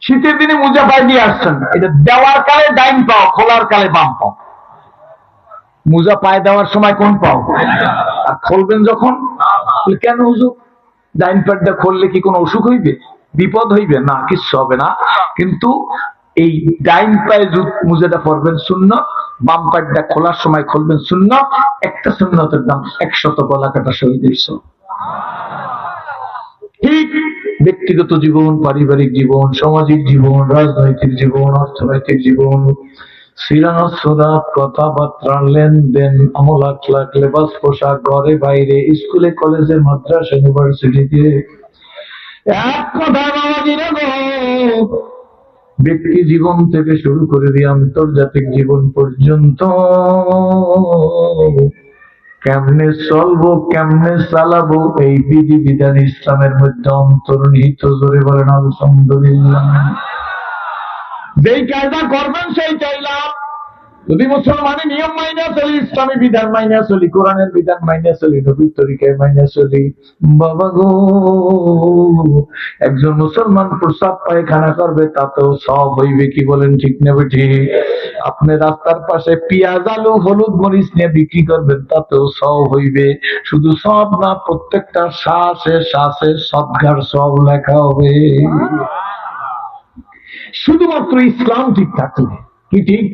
শীতের দিনে মোজা পায়ে দিয়ে আসছেন, এটা দেওয়ার কালে ডাইন পাও, খোলার কালে বাম পাও। মোজা পায়ে দেওয়ার সময় কোন পাও, আর খুলবেন যখন। কেন হুজুর, ডাইন পাটা খুললে কি কোনো অসুখ হইবে, বিপদ হইবে? না, কিচ্ছু হবে না। কিন্তু এই ডাইন পায়ে মোজাটা পরবেন সুন্নাত, বাম পাটা খোলার সময় খুলবেন সুন্নাত। একটা সুন্নাতের দাম 100 গলা কাটা শহীদের সওয়াব। ঠিক ব্যক্তিগত জীবন, পারিবারিক জীবন, সামাজিক জীবন, রাজনৈতিক জীবন, অর্থনৈতিক জীবন, সিরাত সুরাত, কথাবার্তা, লেনদেন, আমল আখলাক, লেবাস পোশাক, ঘরে বাইরে, স্কুলে কলেজে, মাদ্রাসা, ইউনিভার্সিটিতে, এক কথা ব্যক্তি জীবন থেকে শুরু করে দিয়ে আন্তর্জাতিক জীবন পর্যন্ত কেমনে চলবো, কেমনে চালাবো, এই বিধি বিধান ইসলামের মধ্যে অন্তর্নিহিত। জোরে বলেন আলহামদুলিল্লাহ। যেই কায়দা করবেন সেই চাইলাম। যদি মুসলমানের নিয়ম মাইনা চলি, ইসলামী বিধান মাইনা চলি, কোরআনের বিধান মাইনা চলি, নবীর তরিকায় মাইনা চলি, বাবা গো, একজন মুসলমান প্রস্রাব পায়খানা করবে তাতেও সব হইবে। কি বলেন, ঠিক নেবে? ঠিক। আপনি রাস্তার পাশে পেঁয়াজ, আলু, হলুদ, মরিচ নিয়ে বিক্রি করবেন তাতেও সব হইবে। শুধু সব না, প্রত্যেকটা শ্বাসে শ্বাসে সদগার সব লেখা হবে। শুধুমাত্র ইসলাম ঠিক থাকলে। কি ঠিক?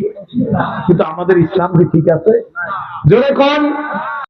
কিন্তু আমাদের ইসলাম কি ঠিক আছে? জোরে কোন